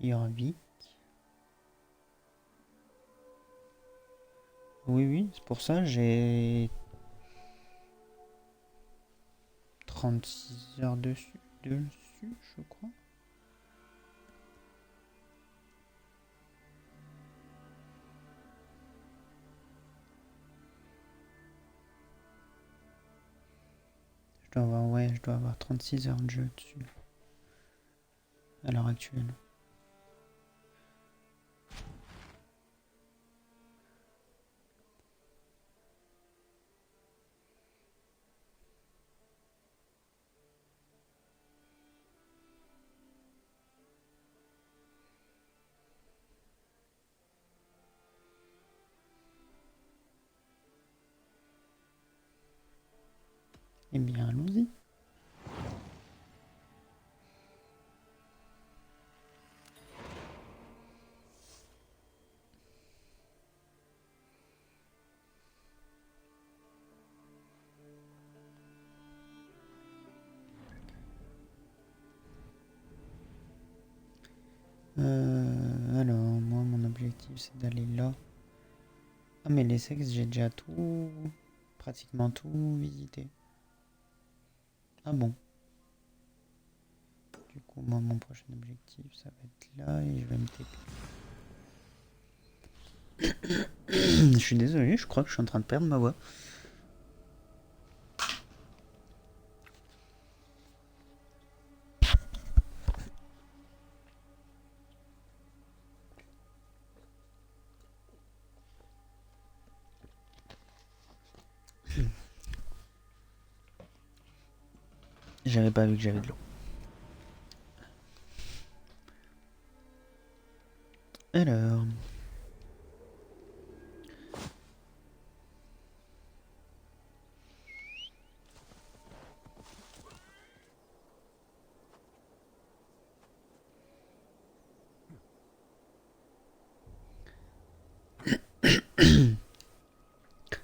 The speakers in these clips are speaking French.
Jorvik. Oui, oui, c'est pour ça j'ai 36 heures dessus, je crois. Je dois avoir 36 heures de jeu dessus à l'heure actuelle. Eh bien, allons-y. Alors, moi, mon objectif, c'est d'aller là. Ah, mais les sexes, j'ai déjà tout, pratiquement tout visité. Ah bon. Du coup, moi, mon prochain objectif, ça va être là et je vais me TP. Je suis désolé, je crois que je suis en train de perdre ma voix. J'avais pas vu que j'avais de l'eau. Alors.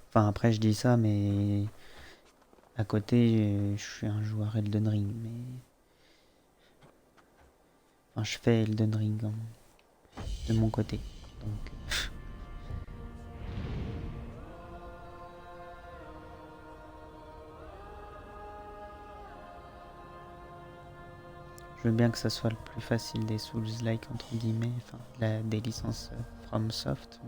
Enfin, après, je dis ça, mais à côté, je suis un joueur Elden Ring. Mais. Enfin, je fais Elden Ring de mon côté. Donc. Je veux bien que ça soit le plus facile des Souls-like, entre guillemets. Enfin, des licences FromSoft.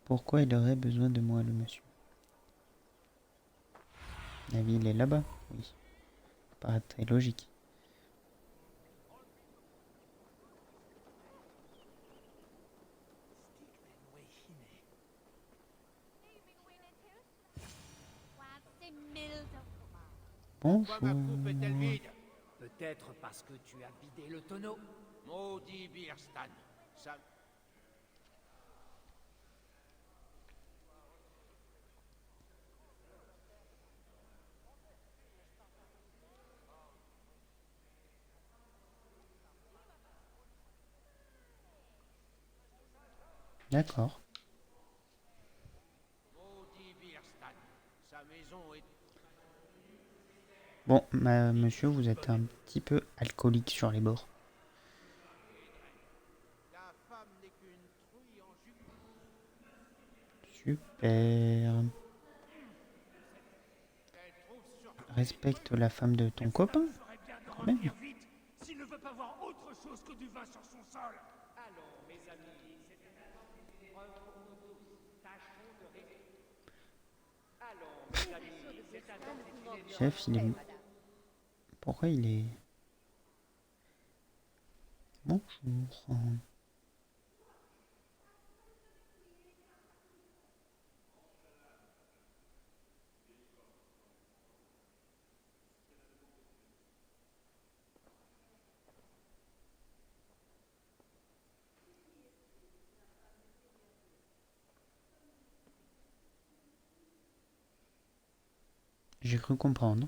Pourquoi il aurait besoin de moi, le monsieur? La ville est là-bas? Oui. Pas très logique. Pourquoi ma Bonjour. coupe est-elle vide? Peut-être parce que tu as vidé le tonneau. Maudit Birstan. Ça... D'accord. Maudit Birstan. Sa maison est... Bon, monsieur, vous êtes un petit peu alcoolique sur les bords. Ta femme n'est qu'une truie en jus. Super. Elle trouve surtout des Respecte trucs. la femme de ton copain, Ferait bien de quand même. revenir vite s'il ne veut pas voir autre chose que du vin sur son sol. Allons, mes amis, c'est une épreuve pour nous tous. Tâchons de réussir. Allons, mes amis, c'est un homme Chef, il est... Pourquoi il est... Bonjour. J'ai cru comprendre.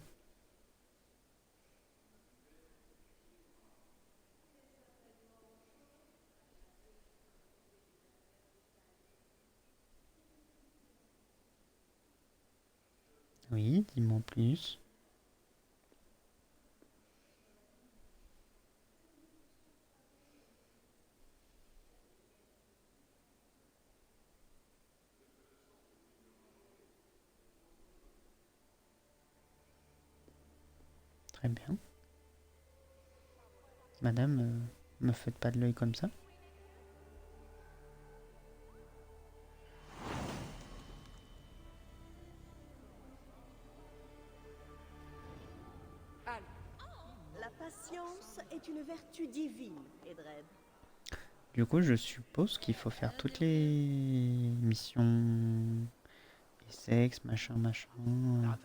Oui, dis-moi en plus. Très bien. Madame, me faites pas de l'œil comme ça. Allez, La patience est une vertu divine, Edred. Du coup, je suppose qu'il faut faire toutes les missions et sexe, machin, machin. En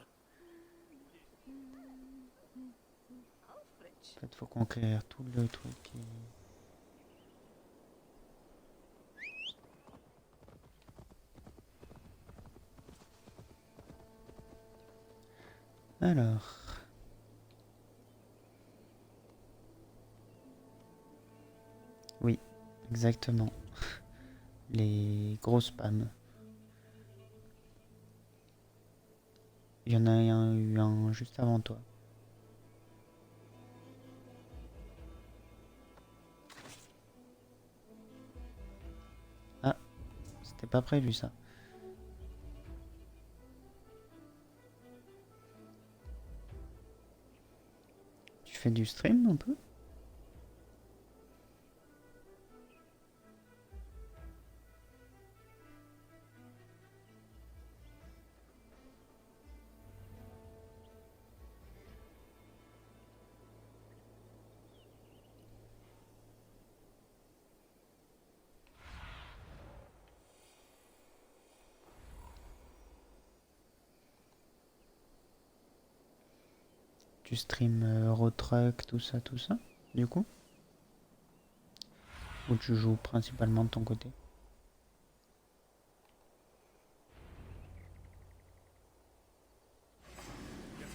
fait, faut conquérir tout le truc. Alors. Oui, exactement. Les grosses spams. Il y en a eu un juste avant toi. Ah, c'était pas prévu ça. Tu fais du stream un peu? Tu stream Eurotruck, tout ça, du coup? Ou tu joues principalement de ton côté?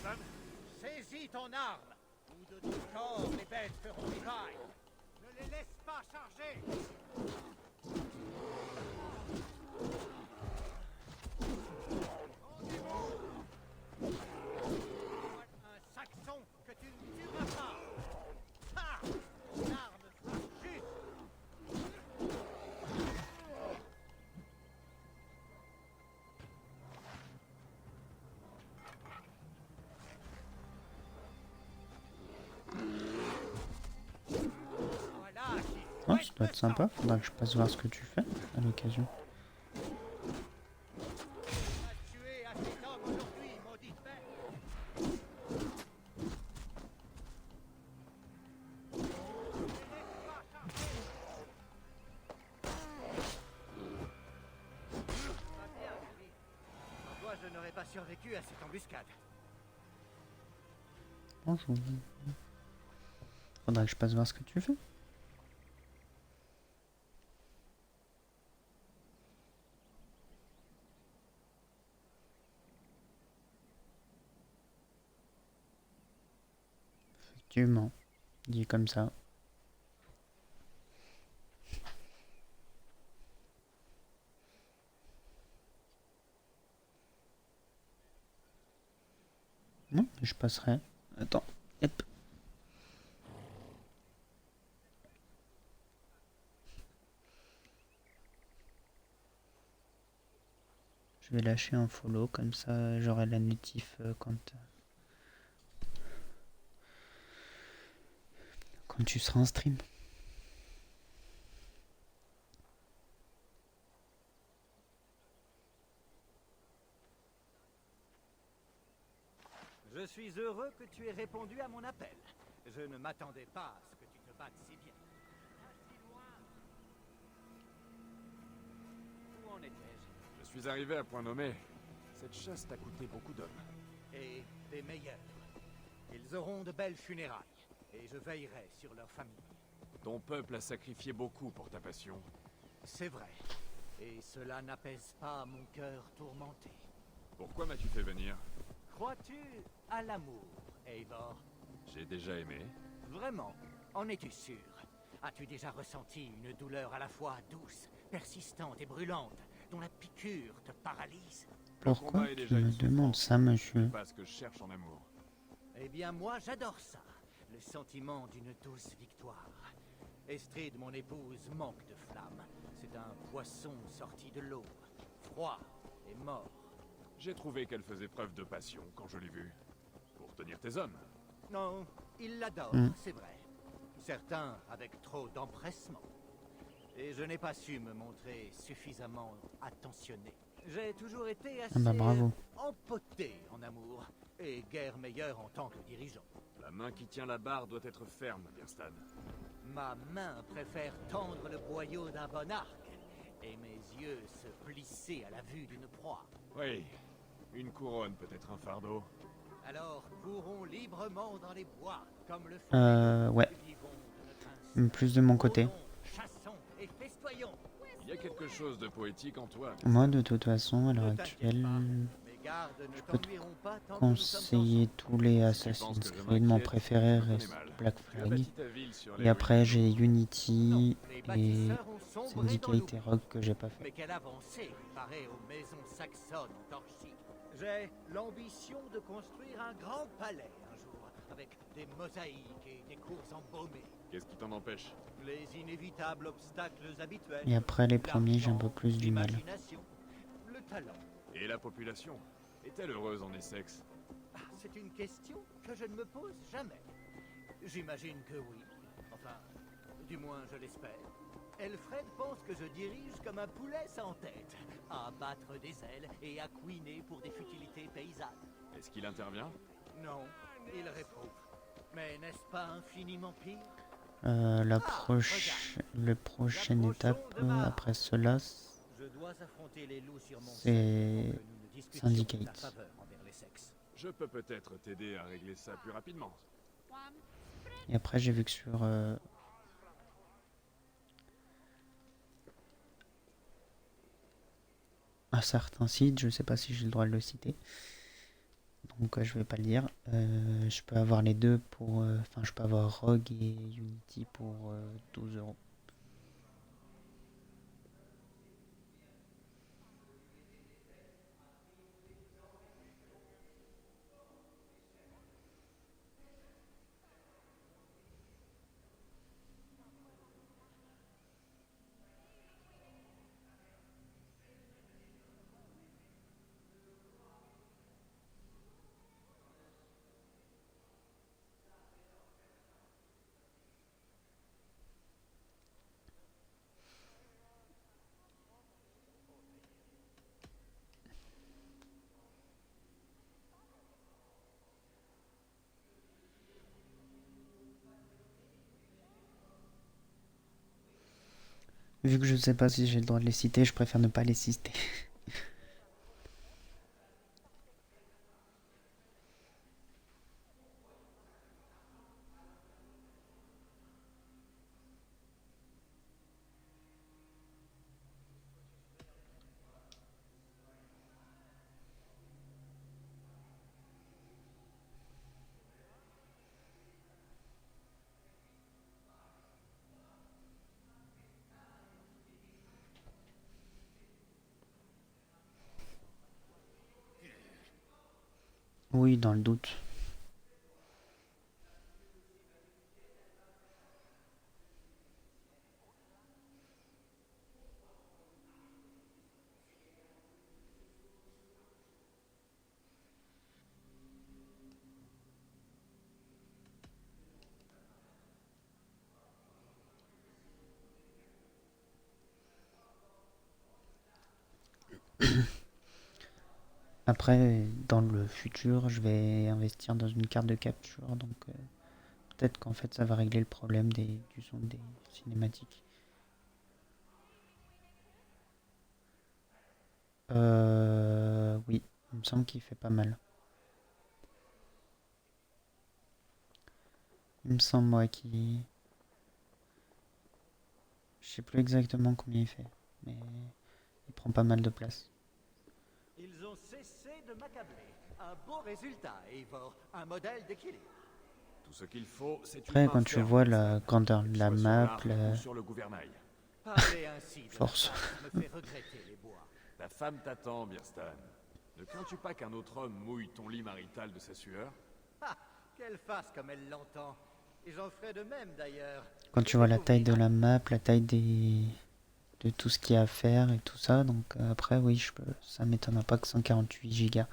personne? Saisis ton arme, ou de ton corps les bêtes feront miraille. Ne les laisse pas charger. Rendez-vous. Un saxon que tu ne tueras pas. Ha! L'arme frappe juste. Voilà qui Oh, souhaite ça doit le être sympa. sang. Faudra que je passe voir ce que tu fais à l'occasion. Tu as tué à cet homme aujourd'hui, maudite bête. Ne les laisse pas charger. Va bien, Julie. Sans toi, je n'aurais pas survécu à cette embuscade. Bonjour. Faudra que je passe voir ce que tu fais. Effectivement. Dit comme ça. Non, je passerai. Attends. Hop. Je vais lâcher un follow, comme ça j'aurai la notif quand tu seras en stream. Je suis heureux que tu aies répondu à mon appel. Je ne m'attendais pas à ce que tu te battes si bien. Pas si loin. Où en étais-je? Je suis arrivé à point nommé. Cette chasse t'a coûté beaucoup d'hommes. Et des meilleurs. Ils auront de belles funérailles. Et je veillerai sur leur famille. Ton peuple a sacrifié beaucoup pour ta passion. C'est vrai. Et cela n'apaise pas mon cœur tourmenté. Pourquoi m'as-tu fait venir? Crois-tu à l'amour, Eivor? J'ai déjà aimé. Vraiment? En es-tu sûr? As-tu déjà ressenti une douleur à la fois douce, persistante et brûlante, dont la piqûre te paralyse. Pourquoi combat est tu déjà me une demandes souffrance. ça, monsieur? Pas ce que je cherche en amour. Eh bien, moi, j'adore ça. Le sentiment d'une douce victoire. Estrid, mon épouse, manque de flamme. C'est un poisson sorti de l'eau. Froid et mort. J'ai trouvé qu'elle faisait preuve de passion quand je l'ai vue. Pour tenir tes hommes. Non, il l'adore, Hmm. c'est vrai. Certains avec trop d'empressement. Et je n'ai pas su me montrer suffisamment attentionné. J'ai toujours été assez Ah bah bravo. empoté en amour. Et guère meilleur en tant que dirigeant. La main qui tient la barre doit être ferme, Birstan. Ma main préfère tendre le boyau d'un bon arc. Et mes yeux se plisser à la vue d'une proie. Oui, une couronne peut être un fardeau. Alors courons librement dans les bois, comme le font les loups. Ouais. Vivons de notre instinct. Plus de mon côté. Rôdons, chassons et festoyons. Il y a quelque chose de poétique en toi. Moi, de toute façon, à l'heure Ne t'inquiète actuelle, pas, mes gardes ne peux te t'ennuieront pas tant que nous sommes conseiller tous les Si tu penses Assassin's que je Creed. Mon m'inquiète, préféré je connais reste mal. Black Tu as Flag. bâti ta ville sur les Et après, ruines j'ai ensemble. Non, Unity les et bâtisseurs ont sombré dans Syndicate l'oubli. et Rogue que j'ai pas fait. Mais quelle avancée comparée aux maisons saxonnes en Torchic. J'ai l'ambition de construire un grand palais un jour, avec des mosaïques et des cours embaumées. Qu'est-ce qui t'en empêche? Les inévitables obstacles habituels. Et après, les premiers, j'ai un peu L'argent, plus du mal. l'imagination, le talent. Et la population? Est-elle heureuse en Essex? Ah, c'est une question que je ne me pose jamais. J'imagine que oui. Enfin, du moins je l'espère. Elfred pense que je dirige comme un poulet sans tête, à battre des ailes et à couiner pour des futilités paysannes. Est-ce qu'il intervient? Non, il réprouve. Mais n'est-ce pas infiniment pire? Le prochaine étape après cela, Je dois affronter les loups sur mon c'est sol avant que nous ne discutions de ta Syndicate. faveur envers les sexes. Je peux peut-être t'aider à régler ça plus rapidement. Et après, j'ai vu que sur un certain site, je sais pas si j'ai le droit de le citer, donc je vais pas le dire. Je peux avoir les deux pour, enfin, je peux avoir Rogue et Unity pour 12 €. Vu que je sais pas si j'ai le droit de les citer, je préfère ne pas les citer. Oui, dans le doute. Après, dans le futur, je vais investir dans une carte de capture, donc peut-être qu'en fait ça va régler le problème du son des cinématiques. Oui, il me semble qu'il fait pas mal. Il me semble, moi, qu'il... Je sais plus exactement combien il fait, mais il prend pas mal de place. Ils ont cessé de m'accabler. Un beau résultat, Eivor. Un modèle d'équilibre. Tout ce qu'il faut, c'est une Après, main quand tu ferme, vois ça. la grandeur de la Soit sur map, l'arc ou sur le gouvernail. Parler ainsi de Force. la face me fait regretter les bois. Ta femme t'attend, Birstan. Ne crains-tu pas qu'un autre homme mouille ton lit marital de sa sueur? Ah, qu'elle fasse comme elle l'entend. Et j'en ferai de même d'ailleurs. Quand tu vois la taille de la map, la taille de tout ce qu'il y a à faire et tout ça, donc après oui, ça m'étonnera pas que 148 gigas.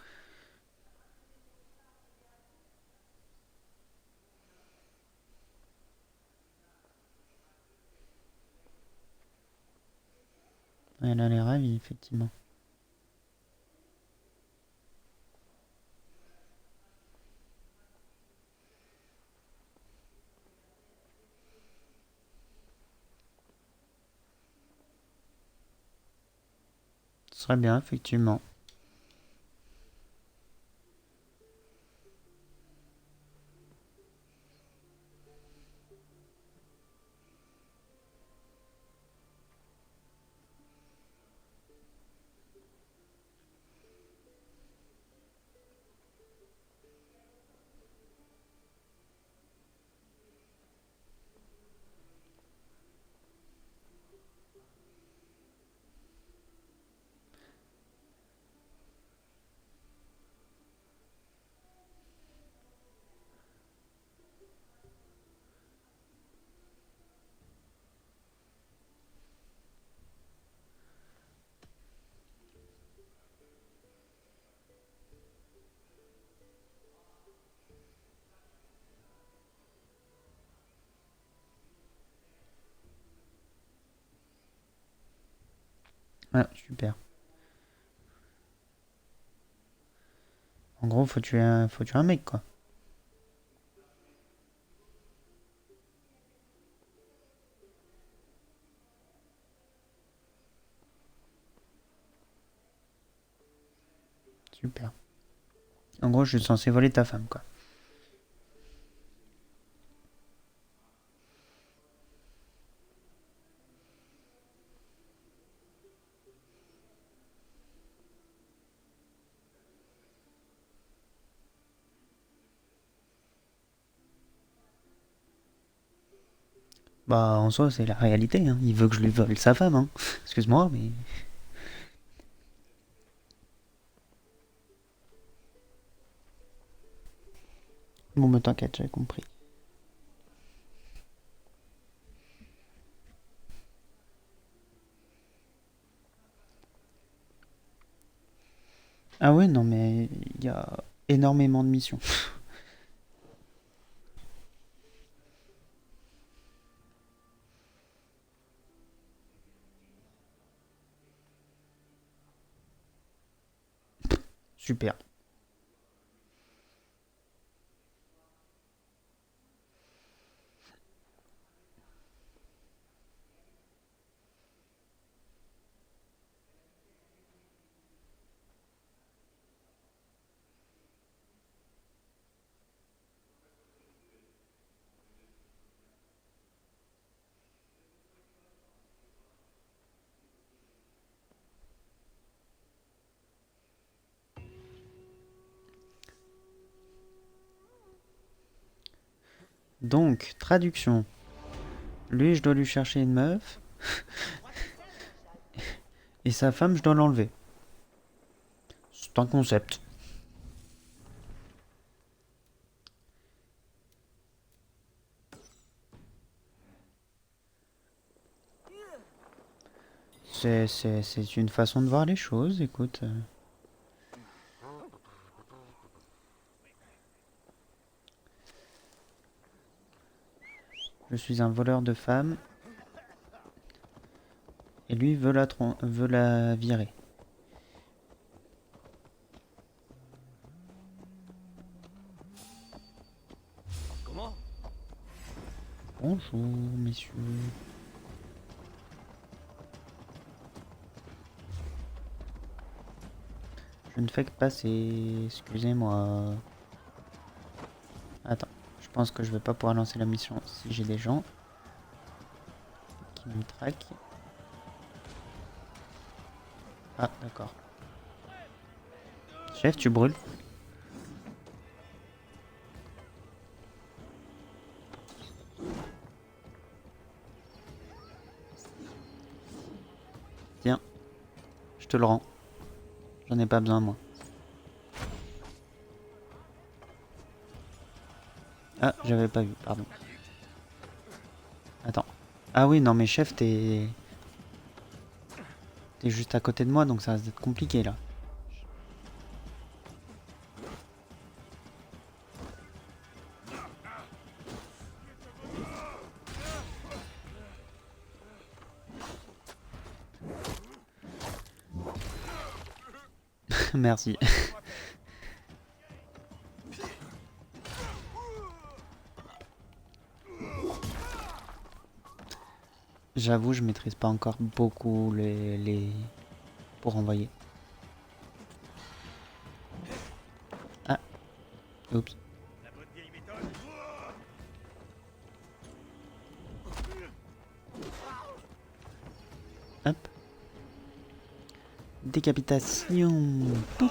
Elle a l'air ravie, effectivement. Ce serait bien, effectivement. Ah, super. En gros, faut tuer un mec, quoi. Super. En gros, je suis censé voler ta femme, quoi. Bah, en soi, c'est la réalité, hein. Il veut que je lui vole sa femme, hein. Excuse-moi, mais... Bon, mais t'inquiète, j'avais compris. Ah ouais, non, mais il y a énormément de missions. Super. Donc, traduction. Lui, je dois lui chercher une meuf. Et sa femme, je dois l'enlever. C'est un concept. C'est une façon de voir les choses, écoute. Je suis un voleur de femmes. Et lui veut veut la virer. Comment? Bonjour, messieurs. Je ne fais que passer. Excusez-moi. Attends. Je pense que je vais pas pouvoir lancer la mission si j'ai des gens qui me traquent. Ah, d'accord. Chef, tu brûles. Tiens, je te le rends. J'en ai pas besoin, moi. Ah, j'avais pas vu, pardon. Attends. Ah oui, non mais chef, t'es juste à côté de moi, donc ça risque d'être compliqué, là. Merci. J'avoue, je maîtrise pas encore beaucoup les... pour envoyer. Ah. Oups. Hop. Décapitation. Poup.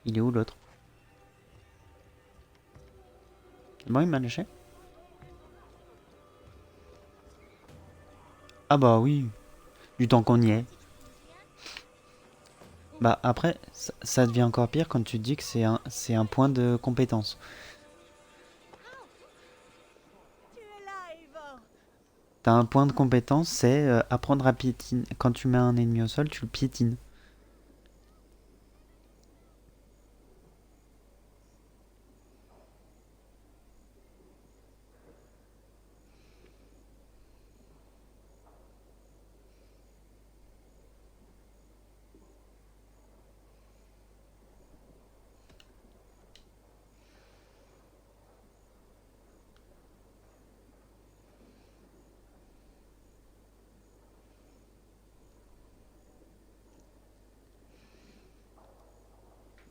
Il est où l'autre? Bon, il m'a lâché. Ah bah oui. Du temps qu'on y est. Bah après, ça devient encore pire quand tu te dis que c'est un point de compétence. Tu es là, Eivor. T'as un point de compétence, c'est apprendre à piétiner. Quand tu mets un ennemi au sol, tu le piétines.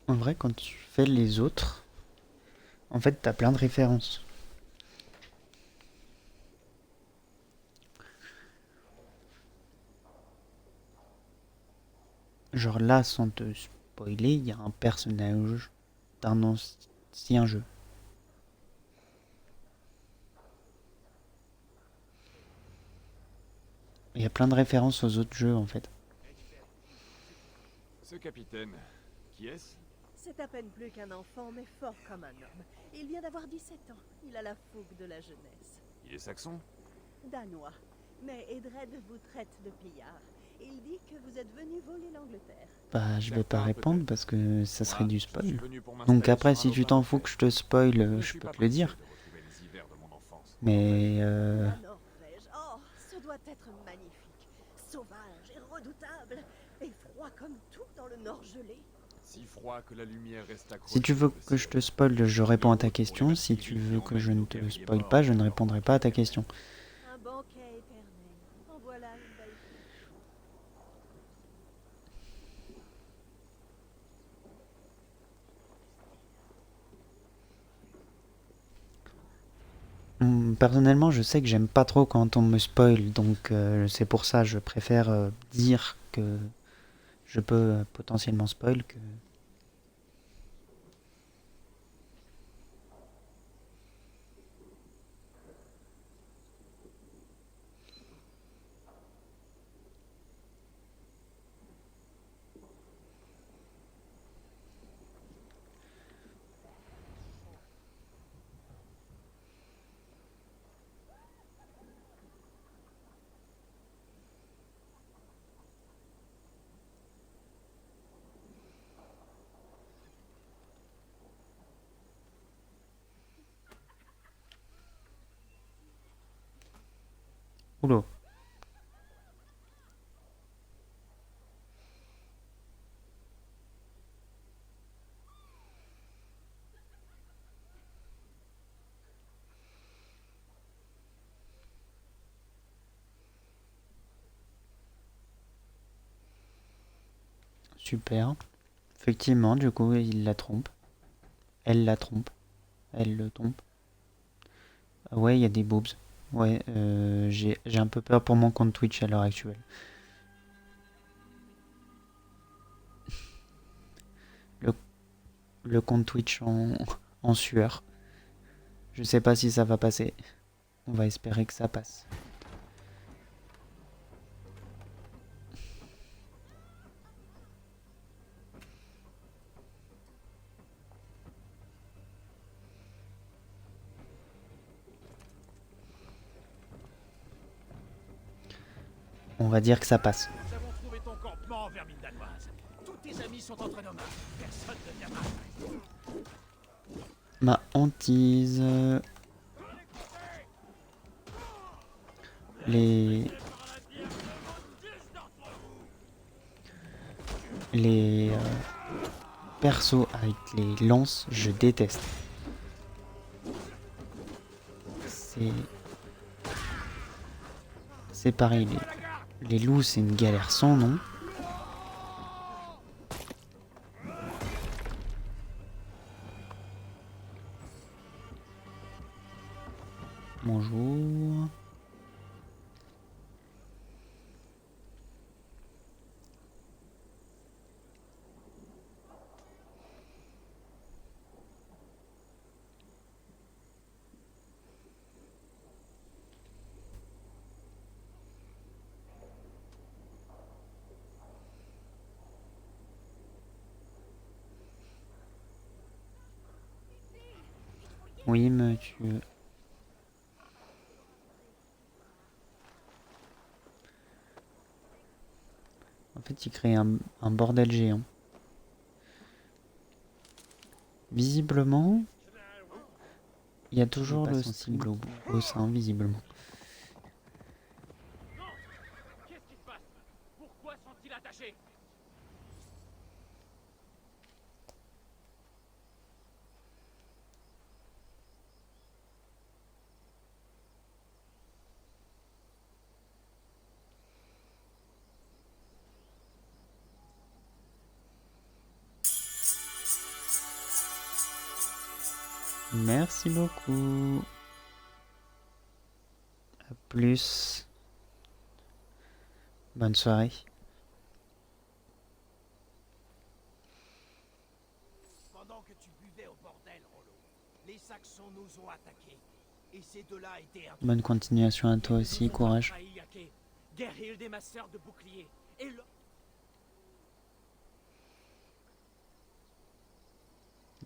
En vrai, quand tu fais les autres, en fait, t'as plein de références. Genre là, sans te spoiler, il y a un personnage d'un ancien jeu. Il y a plein de références aux autres jeux, en fait. Ce capitaine, qui est-ce? C'est à peine plus qu'un enfant, mais fort comme un homme. Il vient d'avoir 17 ans. Il a la fougue de la jeunesse. Il est saxon? Danois. Mais Edred vous traite de pillard. Il dit que vous êtes venu voler l'Angleterre. Bah, je vais pas Certains, répondre peut-être. parce que ça serait Moi, du je suis spoil. venu pour m'installer Donc après, sur si un tu autre t'en parfait. fous que je te spoil, Je je suis peux pas te le pressé dire. de retrouver les hivers de mon enfance. Mais La Norvège. Oh, ce doit être magnifique. Sauvage et redoutable. Et froid comme tout dans le nord gelé. Si froid que la lumière reste accrochée. si tu veux que je te spoil, je réponds à ta question. Si tu veux que je ne te spoil pas, je ne répondrai pas à ta question. Un banquet éternel. En voilà une belle. Personnellement, je sais que j'aime pas trop quand on me spoil, donc c'est pour ça je préfère dire que je peux potentiellement spoil que... Oula. Super. Effectivement, du coup, il la trompe. Elle la trompe. Elle le trompe. Ah ouais, il y a des boobs. Ouais, j'ai un peu peur pour mon compte Twitch à l'heure actuelle. Le, le compte Twitch en sueur. Je sais pas si ça va passer. On va espérer que ça passe. On va dire que ça passe. Nous avons trouvé ton campement, vermine danoise. Tous tes amis sont entre nos mains. Personne ne viendra. Ma hantise. Les. Les persos avec les lances, je déteste. C'est pareil, les loups c'est une galère sans nom. Bonjour. Oui, monsieur. En fait, il crée un bordel géant. Visiblement, il y a toujours le sensible au sein, visiblement. Qu'est-ce qui se passe? Pourquoi sont-ils attachés? Merci beaucoup. À plus. Bonne soirée. Pendant que tu buvais au bordel, Rollo, les Saxons nous ont attaqués. Et ces deux-là étaient un... Bonne continuation à toi aussi, courage. Gerhild est ma sœur de bouclier. Et le...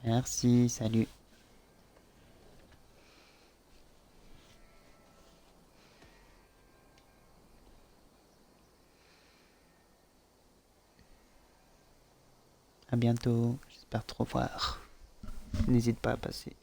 Merci, salut. À bientôt, j'espère te revoir. N'hésite pas à passer.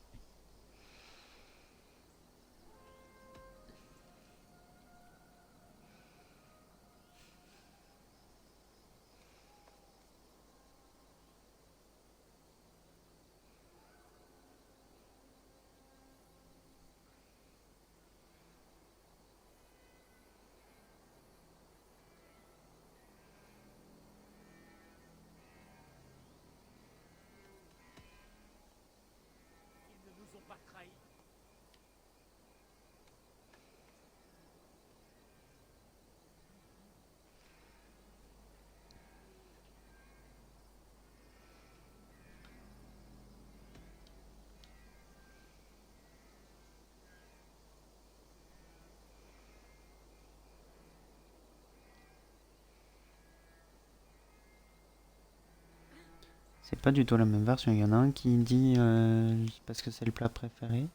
Ils ne nous ont pas trahis. C'est pas du tout la même version. Il y en a un qui dit parce que c'est le plat préféré.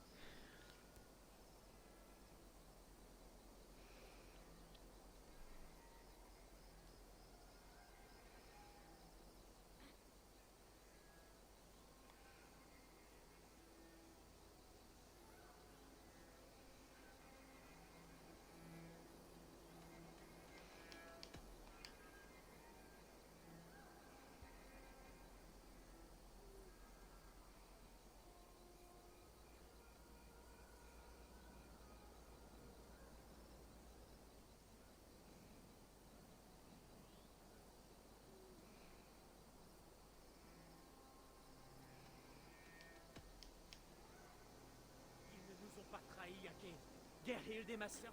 Ils ne nous ont pas trahis, Yake. Gerhild est ma sœur.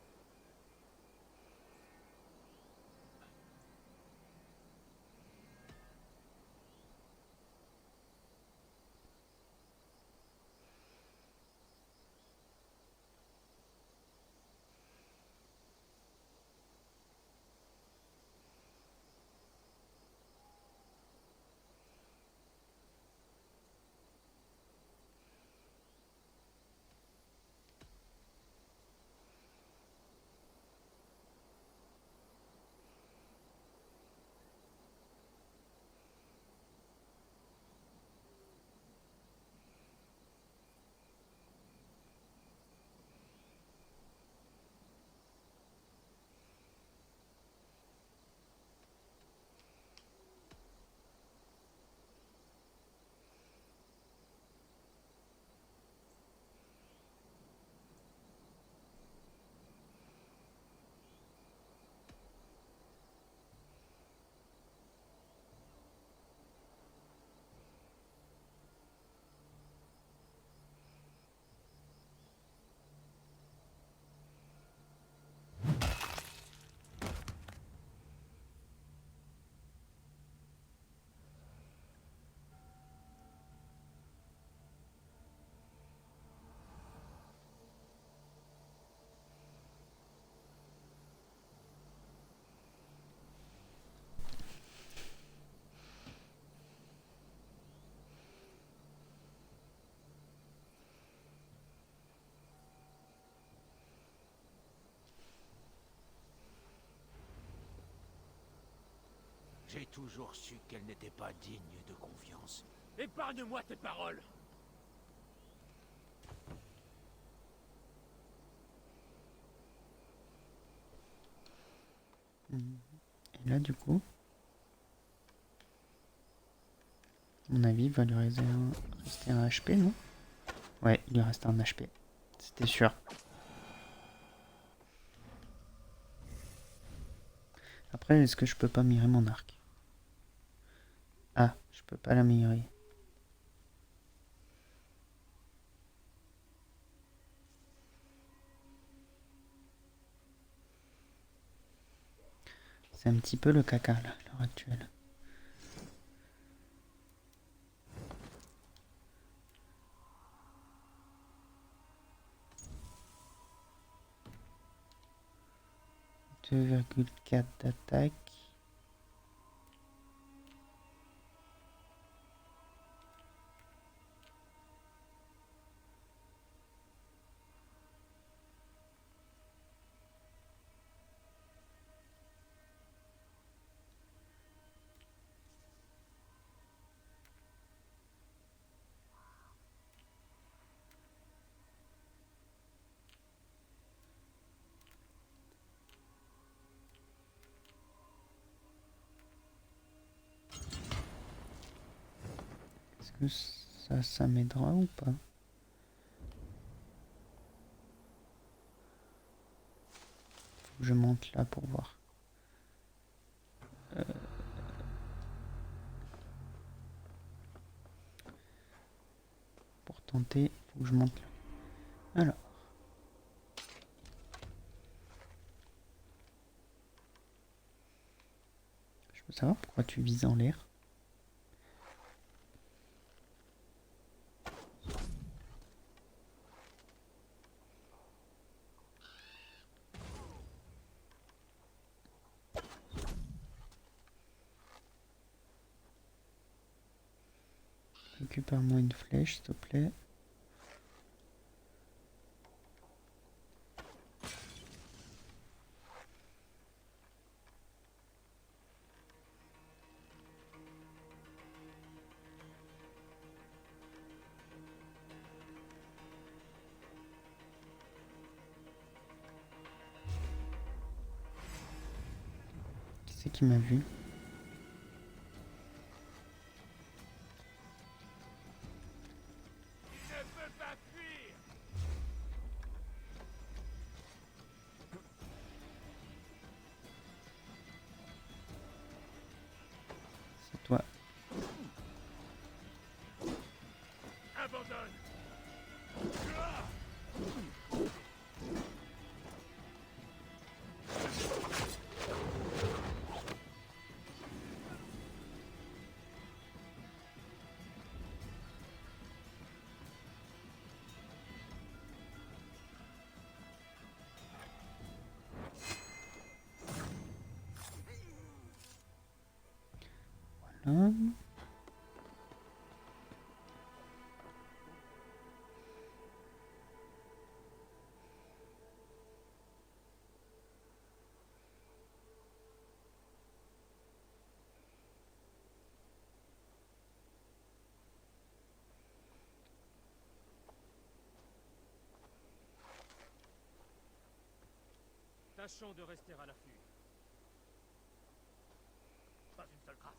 J'ai toujours su qu'elle n'était pas digne de confiance. Épargne-moi tes paroles. Et là, du coup, à mon avis, il va lui rester un HP, non? Ouais, il lui reste un HP. C'était sûr. Après, est-ce que je peux pas mirer mon arc? Ah, je peux pas la mirer. C'est un petit peu le caca, là, à l'heure actuelle. « 2,4 d'attaque. » Est-ce que ça m'aidera ou pas? Faut que je monte là pour voir. Pour tenter, faut que je monte là. Alors. Je peux savoir pourquoi tu vises en l'air? Récupère-moi une flèche, s'il te plaît. Qui c'est qui m'a vu? Tu ne peux pas fuir. C'est toi. Abandonne. Voilà. Tâchons de rester à l'affût. Pas une seule trace.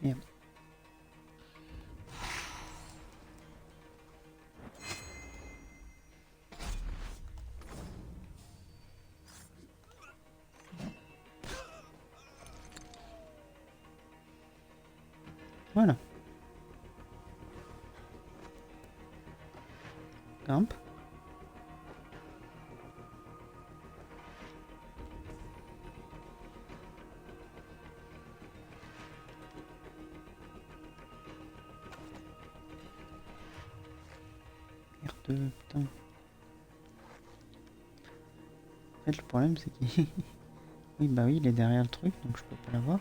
Merde. Voilà. Grimpe. Merde. 2, putain. En fait, le problème, c'est qu'il... Oui, bah oui, il est derrière le truc, donc je peux pas l'avoir.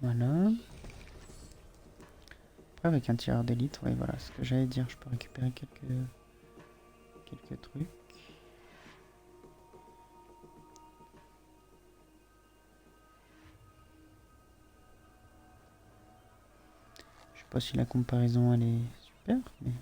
Voilà. Après, avec un tireur d'élite, ouais, voilà, ce que j'allais dire, je peux récupérer quelques trucs. Je sais pas si la comparaison, elle est super, mais...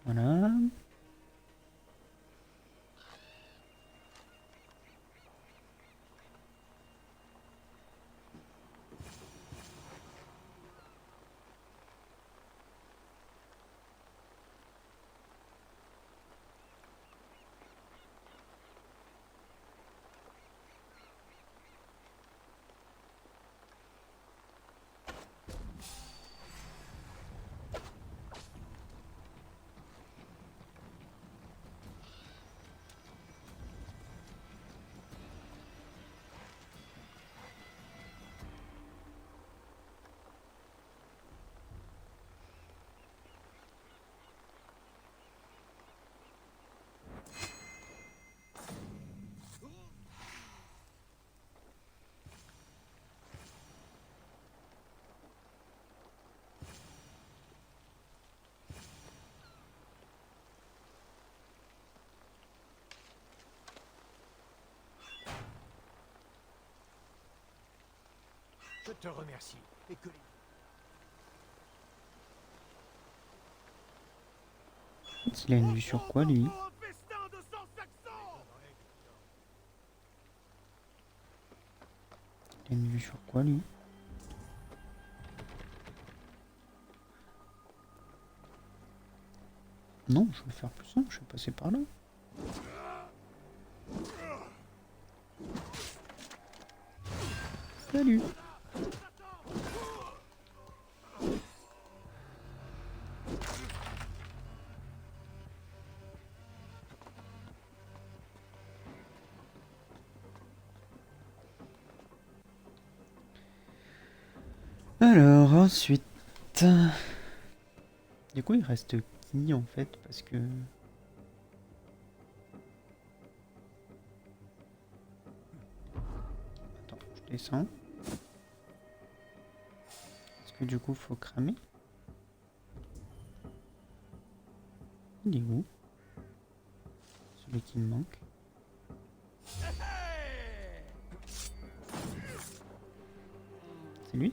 Voilà. Je te remercie. Et que... Il a une vue sur quoi, lui? Il a une vue sur quoi, lui? Non, je vais faire plus simple, je vais passer par là. Salut! Alors, ensuite... Du coup, il reste qui, en fait? Parce que... Attends, je descends. Est-ce que du coup, faut cramer? Il est où? Celui qui me manque. C'est lui?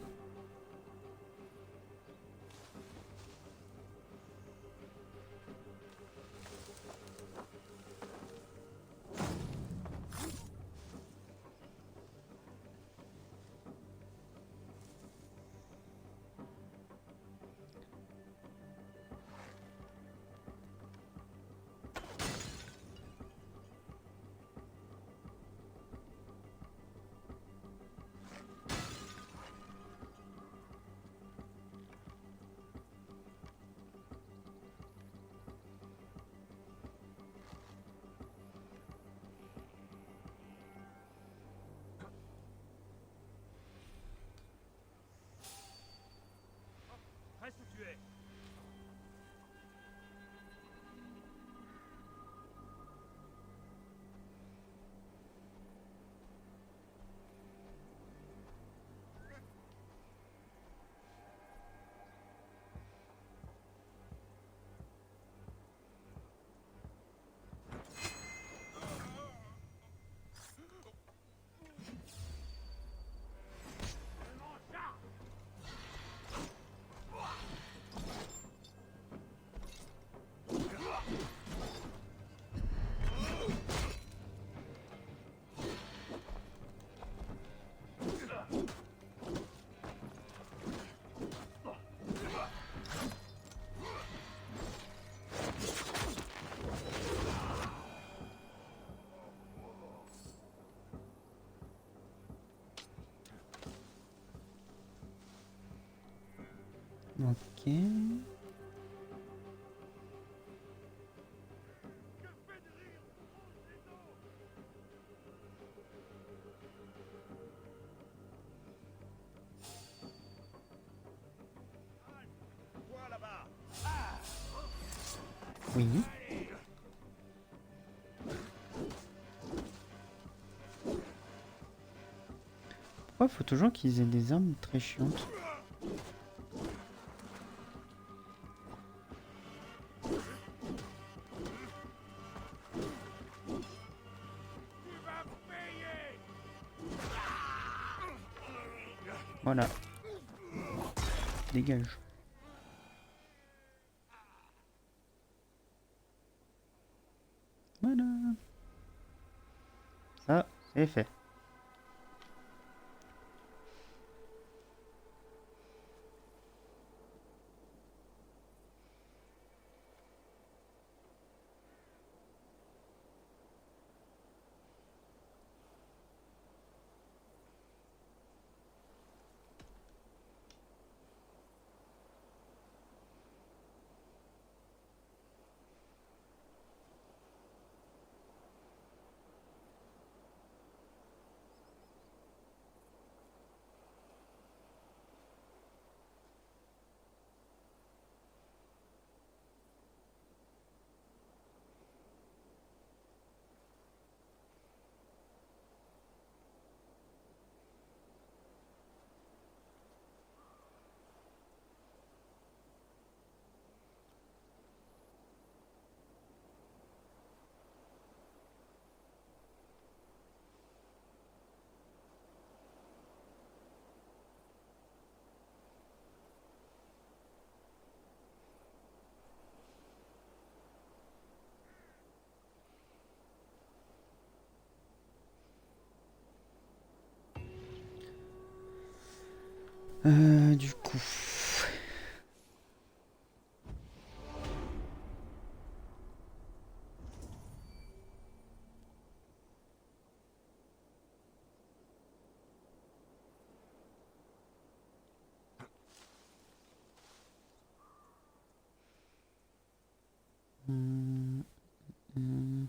Ok. Oui. Pourquoi faut toujours qu'ils aient des armes très chiantes? Voilà. Dégage. Voilà. Ça, c'est fait. Du coup. Hum, hum.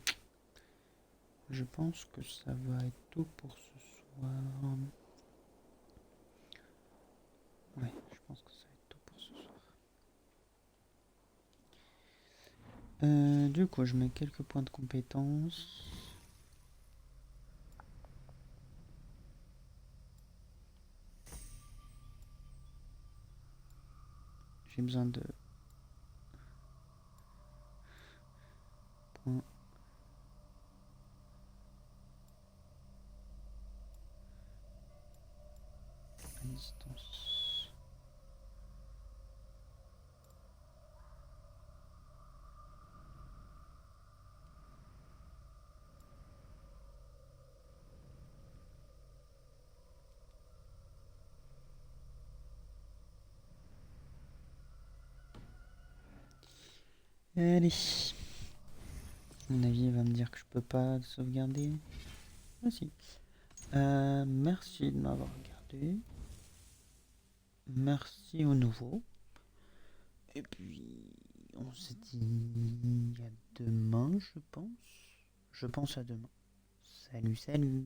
Je pense que ça va être tout pour ce soir. Ouais, je pense que ça va être tout pour ce soir. Du coup, je mets quelques points de compétence. J'ai besoin de points. À distance. Allez. À mon avis, il va me dire que je peux pas sauvegarder. Ah si. Merci de m'avoir regardé. Merci au nouveau. Et puis, on se dit à demain, je pense. Je pense à demain. Salut, salut.